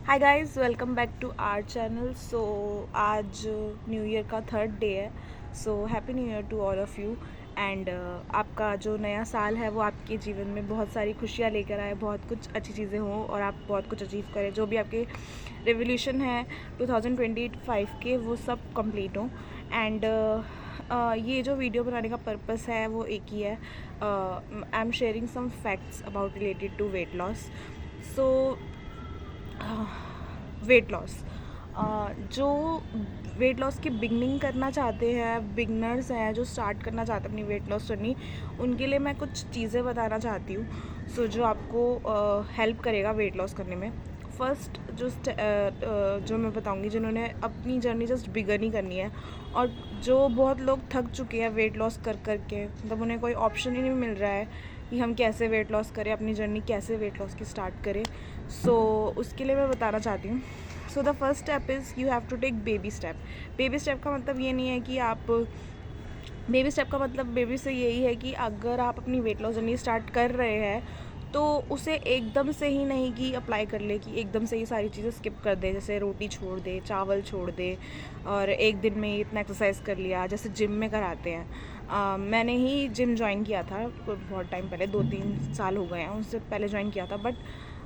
Hi guys, welcome back to our channel. So आज new year का third day है। So happy new year to all of you. And आपका जो नया साल है वो आपके जीवन में बहुत सारी खुशियाँ लेकर आए, बहुत कुछ अच्छी चीज़ें हों और आप बहुत कुछ अचीव करें। जो भी आपके रेवोल्यूशन है 2025 के, वो सब कंप्लीट हों। एंड ये जो वीडियो बनाने का पर्पस है वो एक ही है। I am sharing some facts about related to weight loss. So weight loss, जो वेट लॉस की बिगनिंग करना चाहते हैं, बिगनर्स हैं जो स्टार्ट करना चाहते हैं अपनी वेट लॉस जर्नी, उनके लिए मैं कुछ चीज़ें बताना चाहती हूँ। सो जो आपको हेल्प करेगा वेट लॉस करने में। फर्स्ट जो मैं बताऊँगी, जिन्होंने अपनी जर्नी जस्ट बिगन ही करनी है और जो बहुत लोग थक चुके हैं वेट लॉस कर कर के, मतलब उन्हें कोई ऑप्शन ही नहीं मिल रहा है कि हम कैसे वेट लॉस करें, अपनी जर्नी कैसे वेट लॉस की स्टार्ट करें। सो उसके लिए मैं बताना चाहती हूँ। So the first step is you have to take baby step. Baby step का मतलब ये नहीं है कि आप बेबी स्टेप का मतलब बेबी से यही है कि अगर आप अपनी वेट लॉस जर्नी स्टार्ट कर रहे हैं तो उसे एकदम से ही नहीं कि अप्लाई कर ले, कि एकदम से ही सारी चीज़ें स्किप कर दे, जैसे रोटी छोड़ दे, चावल छोड़ दे और एक दिन में ही इतना एक्सरसाइज कर लिया जैसे जिम में कराते हैं। मैंने ही जिम ज्वाइन किया था बहुत टाइम पहले, 2-3 साल हो गए हैं, उससे पहले ज्वाइन किया था। बट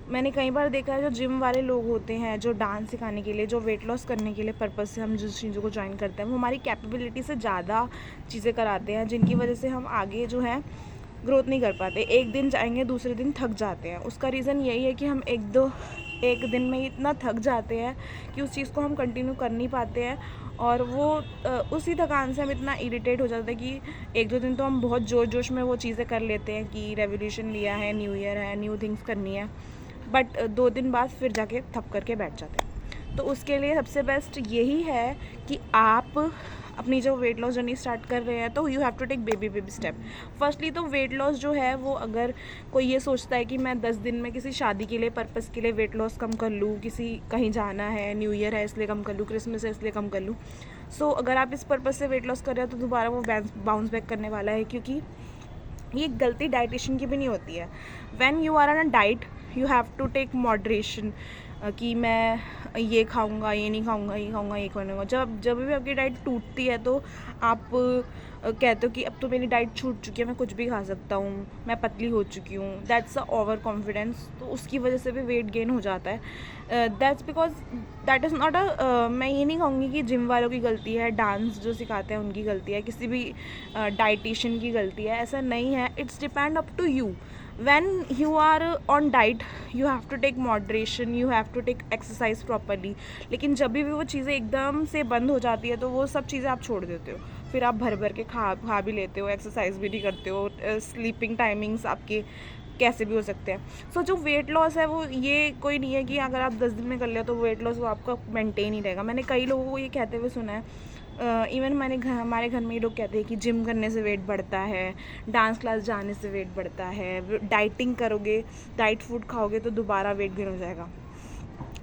मैंने कई बार देखा है जो जिम वाले लोग होते हैं, जो डांस सिखाने के लिए, जो वेट लॉस करने के लिए पर्पज़ से हम जिस चीज़ों को ज्वाइन करते हैं, वो हमारी कैपेबिलिटी से ज़्यादा चीज़ें कराते हैं, जिनकी वजह से हम आगे जो है ग्रोथ नहीं कर पाते। एक दिन जाएंगे, दूसरे दिन थक जाते हैं। उसका रीज़न यही है कि हम एक दिन में इतना थक जाते हैं कि उस चीज़ को हम कंटिन्यू कर नहीं पाते हैं और वो उसी थकान से हम इतना इरिटेट हो जाते हैं कि एक दो दिन तो हम बहुत जोश में वो चीज़ें कर लेते हैं कि रेवोल्यूशन लिया है, न्यू ईयर है, न्यू थिंग्स करनी है, बट 2 दिन बाद फिर जाके थक करके बैठ जाते हैं। तो उसके लिए सबसे बेस्ट यही है कि आप अपनी जो वेट लॉस जर्नी स्टार्ट कर रहे हैं तो you have to take baby step. Firstly तो वेट लॉस जो है वो, अगर कोई ये सोचता है कि मैं 10 दिन में किसी शादी के लिए पर्पज़ के लिए वेट लॉस कम कर लूँ, किसी कहीं जाना है, न्यू ईयर है इसलिए कम कर लूँ, क्रिसमस है इसलिए कम कर लूँ, सो अगर आप इस पर्पज़ से वेट लॉस कर रहे हो तो दोबारा वो बाउंस बैक करने वाला है, क्योंकि ये गलती डाइटिशियन की भी नहीं होती है। When you are on a diet you have to take moderation, कि मैं ये खाऊंगा, ये नहीं खाऊंगा, ये खाऊंगा, ये खाऊंगा। जब जब भी आपकी डाइट टूटती है तो आप कहते हो कि अब तो मेरी डाइट छूट चुकी है, मैं कुछ भी खा सकता हूँ, मैं पतली हो चुकी हूँ। That's a over confidence. तो उसकी वजह से भी वेट गेन हो जाता है। That's because that is not मैं ये नहीं कहूँगी कि जिम वालों की गलती है, डांस जो सिखाते हैं उनकी गलती है, किसी भी डाइटिशियन की गलती है, ऐसा नहीं है। It's depend up to you. when you are on diet you have to take moderation, you have to take exercise properly। लेकिन जब भी वो चीज़ें एकदम से बंद हो जाती है तो वो सब चीज़ें आप छोड़ देते हो, फिर आप भर भर के खा भी लेते हो, एक्सरसाइज भी नहीं करते हो, स्लीपिंग टाइमिंग्स आपके कैसे भी हो सकते हैं। सो जो वेट लॉस है वो ये कोई नहीं है कि अगर आप 10 दिन में कर लिया तो वेट लॉस वो आपका मेंटेन ही रहेगा। मैंने कई लोगों को ये कहते हुए सुना है, इवन हमारे घर में ये लोग कहते हैं कि जिम करने से वेट बढ़ता है, डांस क्लास जाने से वेट बढ़ता है, डाइटिंग करोगे, डाइट फूड खाओगे तो दोबारा वेट गेन हो जाएगा।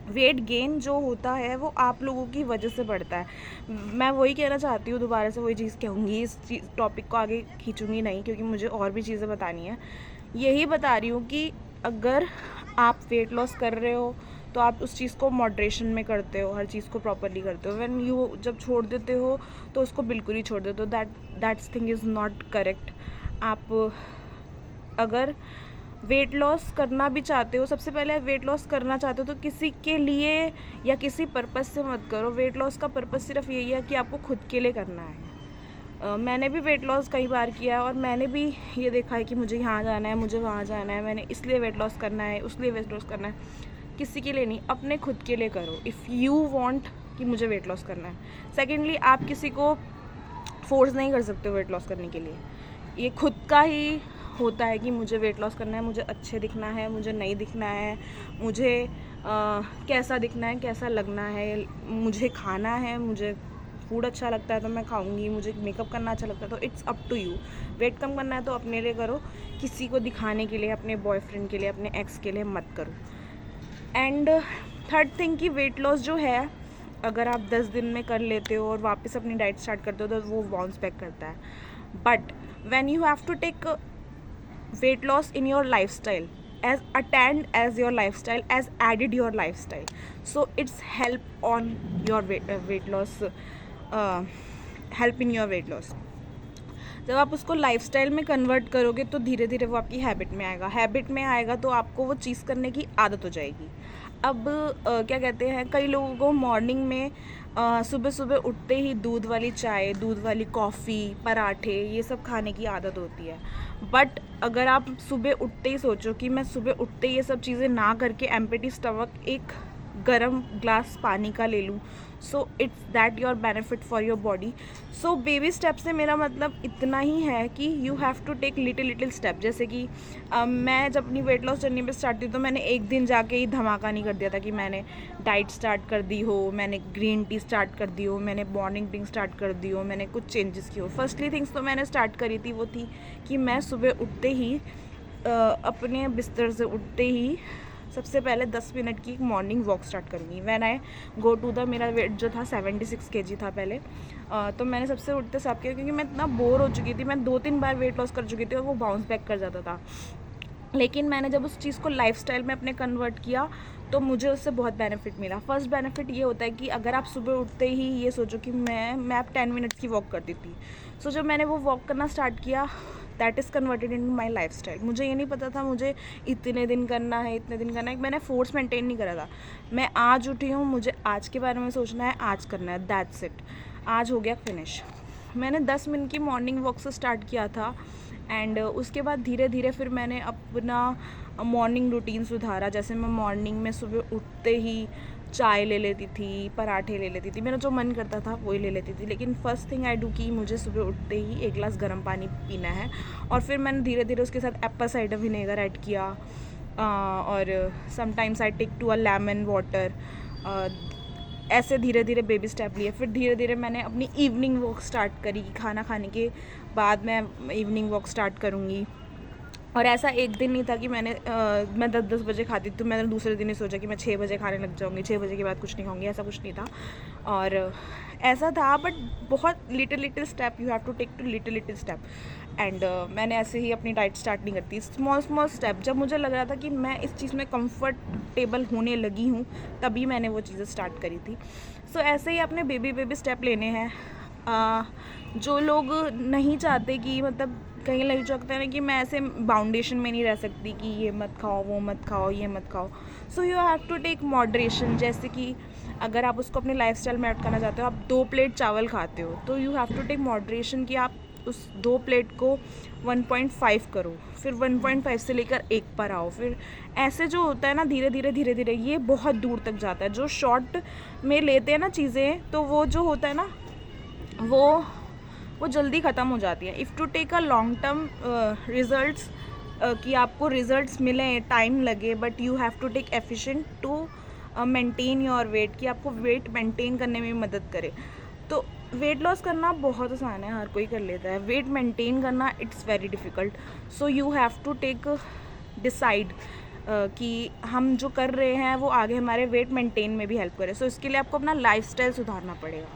वेट गेन जो होता है वो आप लोगों की वजह से बढ़ता है। मैं वही कहना चाहती हूँ, दोबारा से वही चीज़ कहूँगी, इस टॉपिक को आगे खींचूँगी नहीं क्योंकि मुझे और भी चीज़ें बतानी है। यही बता रही हूँ कि अगर आप वेट लॉस कर रहे हो तो आप उस चीज़ को मॉडरेशन में करते हो, हर चीज़ को प्रॉपरली करते हो। व्हेन यू जब छोड़ देते हो तो उसको बिल्कुल ही छोड़ देते हो, that's thing is not correct. आप अगर वेट लॉस करना भी चाहते हो, सबसे पहले वेट लॉस करना चाहते हो तो किसी के लिए या किसी पर्पज़ से मत करो। वेट लॉस का पर्पज़ सिर्फ यही है कि आपको खुद के लिए करना है। मैंने भी वेट लॉस कई बार किया है और मैंने भी ये देखा है कि मुझे यहाँ जाना है, मुझे वहाँ जाना है, मैंने इसलिए वेट लॉस करना है, उसलिए वेट लॉस करना है। किसी के लिए नहीं, अपने खुद के लिए करो इफ़ यू वांट कि मुझे वेट लॉस करना है। सेकेंडली, आप किसी को फोर्स नहीं कर सकते वेट लॉस करने के लिए, ये खुद का ही होता है कि मुझे वेट लॉस करना है, मुझे अच्छे दिखना है, मुझे नहीं दिखना है, मुझे कैसा दिखना है, कैसा लगना है, मुझे खाना है, मुझे फूड अच्छा लगता है तो मैं खाऊंगी, मुझे मेकअप करना अच्छा लगता है, तो it's up to you. Weight कम करना है तो अपने लिए करो, किसी को दिखाने के लिए, अपने बॉयफ्रेंड के लिए, अपने एक्स के लिए मत करो। एंड थर्ड थिंग कि वेट लॉस जो है अगर आप 10 दिन में कर लेते हो और वापस अपनी डाइट स्टार्ट करते हो तो वो बाउंस बैक करता है। But when you have to take weight loss in your lifestyle, as attend as your lifestyle, as added your lifestyle. So it's help on your weight loss, help in your weight loss. जब आप उसको lifestyle में convert करोगे तो धीरे धीरे वो आपकी हैबिट में आएगा, हैबिट में आएगा तो आपको वो चीज़ करने की आदत हो जाएगी. अब क्या कहते हैं, कई लोगों को मॉर्निंग में सुबह सुबह उठते ही दूध वाली चाय, दूध वाली कॉफ़ी, पराठे, ये सब खाने की आदत होती है. बट अगर आप सुबह उठते ही सोचो कि मैं सुबह उठते ही ये सब चीज़ें ना करके एम्प्टी स्टमक एक गरम ग्लास पानी का ले लूँ, so it's that your benefit for your body. So baby step से मेरा मतलब इतना ही है कि you have to take little step. जैसे कि मैं जब अपनी वेट लॉस जर्नी पे स्टार्ट की तो मैंने एक दिन जाके ही धमाका नहीं कर दिया था कि मैंने डाइट स्टार्ट कर दी हो, मैंने ग्रीन टी स्टार्ट कर दी हो, मैंने मॉर्निंग ड्रिंक स्टार्ट कर दी हो, मैंने कुछ चेंजेस की हो. फर्स्टली थिंग्स तो मैंने स्टार्ट करी थी वो थी कि मैं सुबह उठते ही अपने बिस्तर से उठते ही सबसे पहले 10 मिनट की मॉर्निंग वॉक स्टार्ट करूँगी. When I go to the, मेरा वेट जो था 76 kg था पहले, तो मैंने सबसे उठते साफ किया क्योंकि मैं इतना बोर हो चुकी थी. मैं 2-3 बार वेट लॉस कर चुकी थी और वो बाउंस बैक कर जाता था. लेकिन मैंने जब उस चीज़ को लाइफस्टाइल में अपने कन्वर्ट किया तो मुझे उससे बहुत बेनिफिट मिला. फर्स्ट बेनिफिट ये होता है कि अगर आप सुबह उठते ही ये सोचो कि मैं अब 10 मिनट्स की वॉक करती थी. सो जब मैंने वो वॉक करना स्टार्ट किया, that is converted in my life style. मुझे ये नहीं पता था मुझे इतने दिन करना है, इतने दिन करना है. मैंने फोर्स मेंटेन नहीं करा था. मैं आज उठी हूँ, मुझे आज के बारे में सोचना है, आज करना है, दैट्स इट. आज हो गया फिनिश. मैंने 10 मिनट की मॉर्निंग वॉक से स्टार्ट किया था एंड उसके बाद धीरे धीरे फिर मैंने अपना मॉर्निंग रूटीन सुधारा. जैसे मैं मॉर्निंग में सुबह उठते ही चाय ले लेती थी, पराठे ले लेती थी, मेरा जो मन करता था वही ले लेती थी. लेकिन फ़र्स्ट थिंग आई डू कि मुझे सुबह उठते ही एक गिलास गर्म पानी पीना है. और फिर मैंने धीरे धीरे उसके साथ एप्पल साइडर विनेगर ऐड किया और sometimes I take to a lemon water. ऐसे धीरे धीरे बेबी स्टेप लिए. फिर धीरे धीरे मैंने अपनी इवनिंग वॉक स्टार्ट करी कि खाना खाने के बाद मैं इवनिंग वॉक स्टार्ट करूँगी. और ऐसा एक दिन नहीं था कि मैं 10 बजे खाती थी तो मैंने दूसरे दिन ही सोचा कि मैं 6 बजे खाने लग जाऊँगी, 6 बजे के बाद कुछ नहीं खाऊंगी. ऐसा कुछ नहीं था. और ऐसा था बट बहुत little step, you have to take to little step. And मैंने ऐसे ही अपनी डाइट स्टार्ट नहीं करती, स्मॉल स्टेप. जब मुझे लग रहा था कि मैं इस चीज़ में कंफर्टेबल होने लगी हूँ तभी मैंने वो चीज़ें स्टार्ट करी थी. सो ऐसे ही अपने बेबी स्टेप लेने हैं. जो लोग नहीं चाहते कि मतलब कहीं लग सकता है ना कि मैं ऐसे बाउंडेशन में नहीं रह सकती कि ये मत खाओ, वो मत खाओ, ये मत खाओ. So you have to take moderation. जैसे कि अगर आप उसको अपने लाइफस्टाइल में ऐड करना चाहते हो, आप 2 प्लेट चावल खाते हो तो you have to take moderation कि आप उस 2 प्लेट को 1.5 करो, फिर 1.5 से लेकर 1 पर आओ. फिर ऐसे जो होता है ना धीरे धीरे ये बहुत दूर तक जाता है. जो शॉर्ट में लेते हैं ना चीज़ें तो वो जो होता है ना वो जल्दी ख़त्म हो जाती है. If to take a long term results, कि आपको रिज़ल्ट्स मिलें, टाइम लगे, but you have to take efficient to maintain your weight, कि आपको वेट मेंटेन करने में मदद करे. तो वेट लॉस करना बहुत आसान है, हर कोई कर लेता है. वेट मेंटेन करना it's very difficult. So you have to take decide कि हम जो कर रहे हैं वो आगे हमारे वेट मेंटेन में भी हेल्प करे. सो इसके लिए आपको अपना लाइफस्टाइल सुधारना पड़ेगा.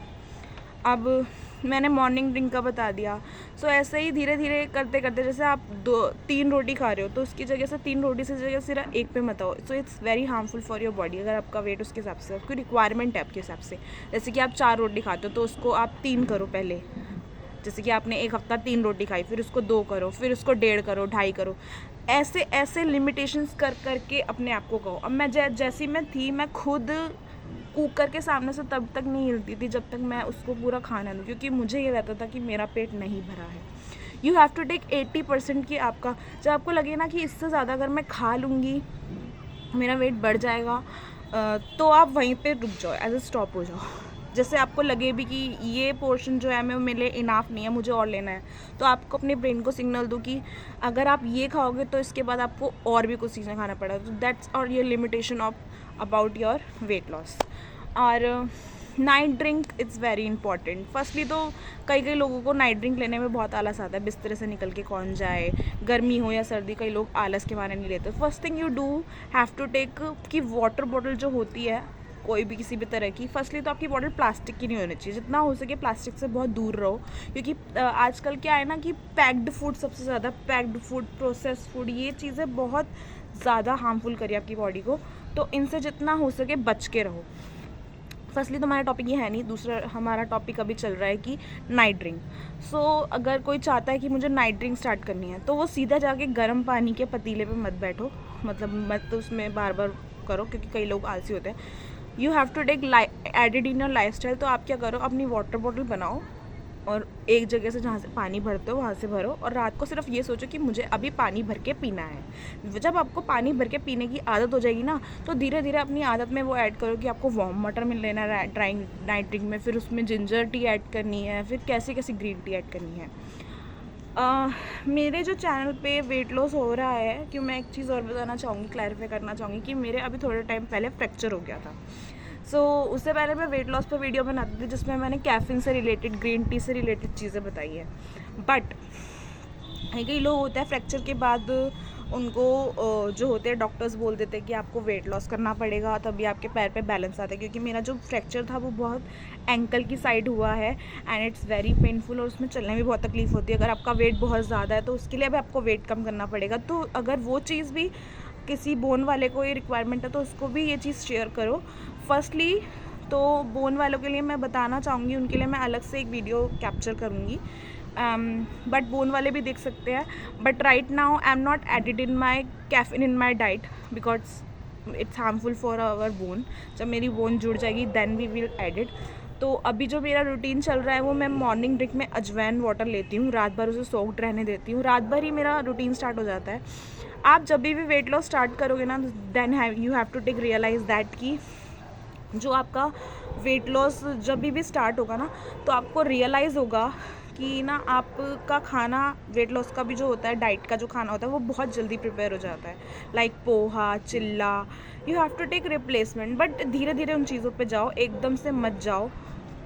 अब मैंने मॉर्निंग ड्रिंक का बता दिया. सो ऐसे ही धीरे धीरे करते करते, जैसे आप 2-3 रोटी खा रहे हो तो उसकी जगह से 3 रोटी से जगह सिर्फ 1 पे मत आओ. So it's very harmful for your body. अगर आपका वेट उसके हिसाब से, उसकी रिक्वायरमेंट है आपके हिसाब से. जैसे कि आप 4 रोटी खाते हो तो उसको आप 3 करो पहले. जैसे कि आपने एक हफ्ता 3 रोटी खाई, फिर उसको 2 करो, फिर उसको 1.5 करो, 2.5 करो. ऐसे लिमिटेशंस करके अपने आप को कहो. अब मैं जैसी मैं थी, मैं खुद कुकर के सामने से तब तक नहीं हिलती थी जब तक मैं उसको पूरा खाना दूँ, क्योंकि मुझे ये रहता था कि मेरा पेट नहीं भरा है. यू हैव टू टेक 80% की आपका. जब आपको लगे ना कि इससे ज़्यादा अगर मैं खा लूँगी मेरा वेट बढ़ जाएगा, तो आप वहीं पे रुक जाओ, एज ए स्टॉप हो जाओ. जैसे आपको लगे भी कि ये पोर्शन जो है मैं मेरे इनाफ नहीं है, मुझे और लेना है, तो आपको अपने ब्रेन को सिग्नल दो कि अगर आप ये खाओगे तो इसके बाद आपको और भी कुछ चीज़ें खाना पड़ेगा. तो दैट्स और your limitation of about your weight loss. और night drink it's very important. Firstly तो कई लोगों को नाइट ड्रिंक लेने में बहुत आलस आता है. बिस्तर से निकल के कौन जाए, गर्मी हो या सर्दी, कई लोग आलस के मारे नहीं लेते. First thing you do have to take कि वाटर बॉटल जो होती है कोई भी किसी भी तरह की, फर्स्टली तो आपकी बॉटल प्लास्टिक की नहीं होनी चाहिए. जितना हो सके प्लास्टिक से बहुत दूर रहो, क्योंकि आजकल क्या है ना कि पैक्ड फूड, सबसे ज़्यादा पैक्ड फूड, प्रोसेस्ड फूड, ये चीज़ें बहुत ज़्यादा हार्मफुल करिए आपकी बॉडी को। तो इनसे जितना हो सके बच के रहो। फर्स्टली तो हमारा टॉपिक ये है नहीं, दूसरा हमारा टॉपिक अभी चल रहा है कि नाइट ड्रिंक। सो अगर कोई चाहता है कि मुझे नाइट ड्रिंक स्टार्ट करनी है तो वो सीधा जाके गर्म पानी के पतीले पे मत बैठो, मतलब मत उसमें बार बार करो, क्योंकि कई लोग आलसी होते हैं। You have to take added in your lifestyle. तो आप क्या करो, अपनी वाटर बॉटल बनाओ और एक जगह से जहाँ से पानी भरते हो वहाँ से भरो, और रात को सिर्फ ये सोचो कि मुझे अभी पानी भर के पीना है। जब आपको पानी भर के पीने की आदत हो जाएगी ना, तो धीरे धीरे अपनी आदत में वो ऐड करो कि आपको वार्म वाटर मिल लेना है नाइट ड्रिंक में, फिर उसमें जिंजर टी ऐड करनी है, फिर कैसी कैसी ग्रीन टी ऐड करनी है। मेरे जो चैनल पे वेट लॉस हो रहा है, कि मैं एक चीज़ और बताना चाहूँगी, क्लैरिफाई करना चाहूँगी कि मेरे अभी थोड़े टाइम पहले फ्रैक्चर हो गया था। उससे पहले मैं वेट लॉस पर वीडियो बनाती थी जिसमें मैंने कैफीन से रिलेटेड, ग्रीन टी से रिलेटेड चीज़ें बताई है। बट कई लोग होते हैं फ्रैक्चर के बाद उनको जो होते हैं डॉक्टर्स बोल देते हैं कि आपको वेट लॉस करना पड़ेगा तभी आपके पैर पे बैलेंस आता है। क्योंकि मेरा जो फ्रैक्चर था वो बहुत एंकल की साइड हुआ है एंड इट्स वेरी पेनफुल, और उसमें चलने में बहुत तकलीफ होती है। अगर आपका वेट बहुत ज़्यादा है तो उसके लिए भी आपको वेट कम करना पड़ेगा। तो अगर वो चीज़ भी किसी बोन वाले को ये रिक्वायरमेंट है तो उसको भी ये चीज़ शेयर करो। फर्स्टली तो बोन वालों के लिए मैं बताना चाहूँगी, उनके लिए मैं अलग से एक वीडियो कैप्चर करूँगी, बट बोन वाले भी देख सकते हैं। But right now I am not added in my caffeine in my diet because it's harmful for our bone. जब मेरी बोन जुड़ जाएगी देन वी विल एडिट। तो अभी जो मेरा रूटीन चल रहा है वो मैं मॉर्निंग ड्रिंक में अजवाइन वाटर लेती हूँ, रात भर उसे सोक्ड रहने देती हूँ, रात भर ही मेरा रूटीन स्टार्ट हो जाता है। आप जब भी वेट लॉस स्टार्ट करोगे ना, then you have to take realize that कि जो आपका वेट लॉस जब भी स्टार्ट होगा ना, तो आपको रियलाइज़ होगा कि ना आपका खाना, वेट लॉस का भी जो होता है डाइट का जो खाना होता है वो बहुत जल्दी प्रिपेयर हो जाता है, like poha, chilla. You have to take replacement, but धीरे धीरे उन चीज़ों पे जाओ, एकदम से मत जाओ।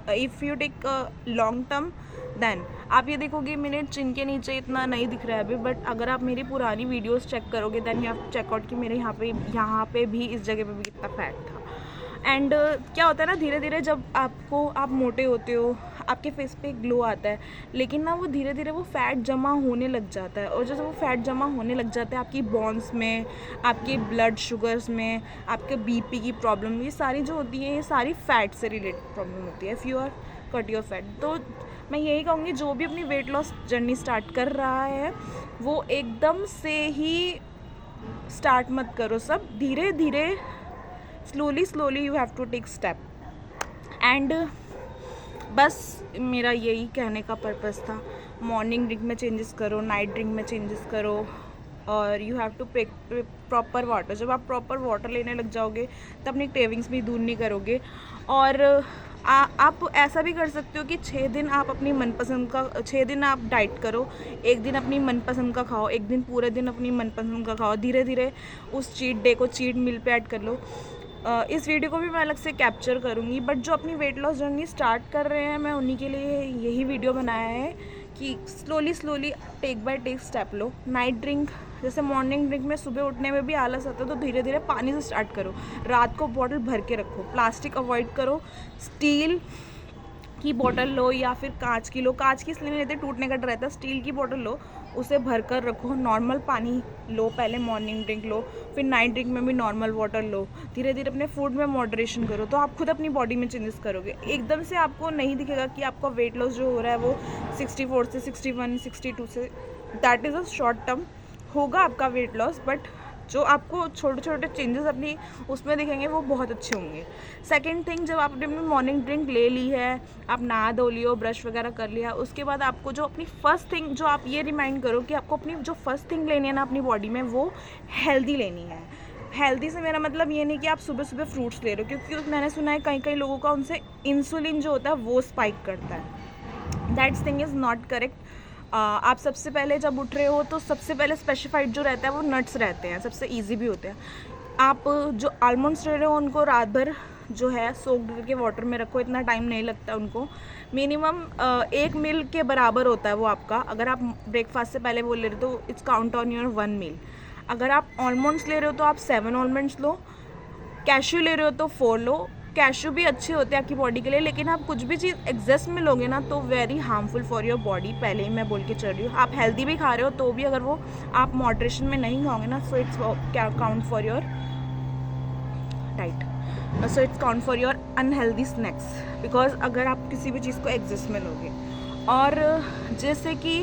If you take long term then आप ये देखोगे मेरे चिन के नीचे इतना नहीं दिख रहा है अभी, बट अगर आप मेरी पुरानी वीडियोस चेक करोगे then you have to check out कि मेरे यहाँ पे भी इस जगह पे भी कितना फैट था। एंड क्या होता है ना, धीरे धीरे जब आप मोटे होते हो आपके फेस पे ग्लो आता है, लेकिन ना वो धीरे धीरे वो फैट जमा होने लग जाता है, और जैसे वो फैट जमा होने लग जाता है आपकी बोन्स में, आपके ब्लड शुगर्स में, आपके बीपी की प्रॉब्लम, ये सारी जो होती है ये सारी फैट से रिलेटेड प्रॉब्लम होती है if you are cut your fat. तो मैं यही कहूँगी जो भी अपनी वेट लॉस जर्नी स्टार्ट कर रहा है वो एकदम से ही स्टार्ट मत करो, सब धीरे धीरे slowly you have to take step. And बस मेरा यही कहने का पर्पस था, मॉर्निंग ड्रिंक में चेंजेस करो, नाइट ड्रिंक में चेंजेस करो, और you have to pick proper water. जब आप प्रॉपर वाटर लेने लग जाओगे तो अपनी क्रेविंग्स भी दूर नहीं करोगे। और आप ऐसा भी कर सकते हो कि 6 दिन आप अपनी मनपसंद का, 6 दिन आप डाइट करो, एक दिन अपनी मनपसंद का खाओ, एक दिन पूरे दिन अपनी मनपसंद का खाओ, धीरे धीरे उस चीट डे को चीट मील पे ऐड कर लो। इस वीडियो को भी मैं अलग से कैप्चर करूँगी, बट जो अपनी वेट लॉस जर्नी स्टार्ट कर रहे हैं मैं उन्हीं के लिए यही वीडियो बनाया है कि slowly take by take step लो। नाइट ड्रिंक, जैसे मॉर्निंग ड्रिंक में सुबह उठने में भी आलस आता है तो धीरे धीरे पानी से स्टार्ट करो, रात को बॉटल भर के रखो, प्लास्टिक अवॉइड करो, स्टील की बोतल लो या फिर कांच की लो। कांच की इसलिए नहीं लेते, टूटने का डर रहता है। स्टील की बोतल लो, उसे भर कर रखो, नॉर्मल पानी लो, पहले मॉर्निंग ड्रिंक लो, फिर नाइट ड्रिंक में भी नॉर्मल वाटर लो। धीरे धीरे अपने फूड में मॉडरेशन करो, तो आप खुद अपनी बॉडी में चेंजेस करोगे। एकदम से आपको नहीं दिखेगा कि आपका वेट लॉस जो हो रहा है वो 64 से 61, 62 से, that is a short term होगा आपका वेट लॉस, बट जो आपको छोटे छोटे चेंजेस अपनी उसमें दिखेंगे वो बहुत अच्छे होंगे। सेकंड थिंग, जब आपने अपनी मॉर्निंग ड्रिंक ले ली है, आप नहा धो लियो, ब्रश वगैरह कर लिया, उसके बाद आपको जो अपनी फर्स्ट थिंग, जो आप ये रिमाइंड करो कि आपको अपनी जो फर्स्ट थिंग लेनी है ना अपनी बॉडी में, वो हेल्दी लेनी है। हेल्दी से मेरा मतलब ये नहीं कि आप सुबह सुबह फ्रूट्स ले रहे हो, क्योंकि मैंने सुना है कई लोगों का उनसे इंसुलिन जो होता है वो स्पाइक करता है। That's thing is not correct. आप सबसे पहले जब उठ रहे हो तो सबसे पहले स्पेसिफाइड जो रहता है वो नट्स रहते हैं, सबसे इजी भी होते हैं। आप जो आलमंड्स ले रहे हो उनको रात भर जो है सोक्ड करके वाटर में रखो, इतना टाइम नहीं लगता उनको, मिनिमम 1 मील के बराबर होता है वो आपका। अगर आप ब्रेकफास्ट से पहले वो ले रहे हो तो इट्स काउंट ऑन योर 1 मील। अगर आप आलमंड्स ले रहे हो तो आप 7 आलमंड्स लो, कैश्यू ले रहे हो तो 4 लो। कैशू भी अच्छे होते हैं आपकी बॉडी के लिए, लेकिन आप कुछ भी चीज़ एग्जेस में लोगे ना तो very harmful for your body. पहले ही मैं बोल के चल रही हूँ, आप हेल्दी भी खा रहे हो तो भी अगर वो आप मॉडरेशन में नहीं खाओगे ना, so it's count for your diet, so it's count for your unhealthy snacks, because अगर आप किसी भी चीज़ को एग्जेस में लोगे। और जैसे कि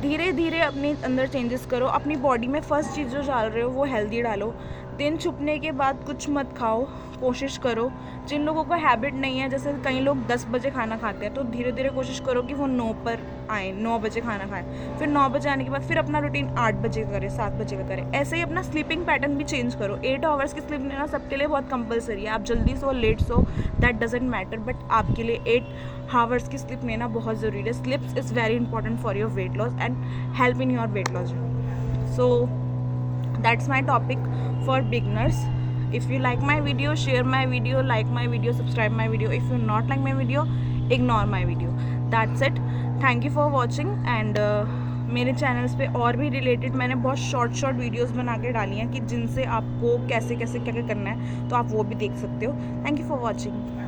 धीरे धीरे अपने अंदर चेंजेस करो, अपनी बॉडी में फर्स्ट चीज़ जो डाल रहे हो वो हेल्दी डालो। दिन छुपने के बाद कुछ मत खाओ, कोशिश करो। जिन लोगों को हैबिट नहीं है, जैसे कई लोग 10 बजे खाना खाते हैं, तो धीरे धीरे कोशिश करो कि वो 9 पर आए, 9 बजे खाना खाएं। फिर 9 बजे आने के बाद फिर अपना रूटीन 8 बजे का करें, 7 बजे का करें। ऐसे ही अपना स्लीपिंग पैटर्न भी चेंज करो। 8 आवर्स की स्लीप लेना सबके लिए बहुत कंपलसरी है। आप जल्दी so let so that doesn't matter, but आपके लिए 8 आवर्स की स्लीप लेना बहुत ज़रूरी है। स्लीप्स is very important for your weight loss and help in your weight loss. So that's my topic for beginners. If you like my video, share my video, like my video, subscribe my video. If you not like my video, ignore my video. That's it. Thank you for watching. And मेरे channels पे और भी related मैंने बहुत short videos बना के डाली हैं कि जिनसे आपको कैसे क्या क्या करना है, तो आप वो भी देख सकते हो। Thank you for watching.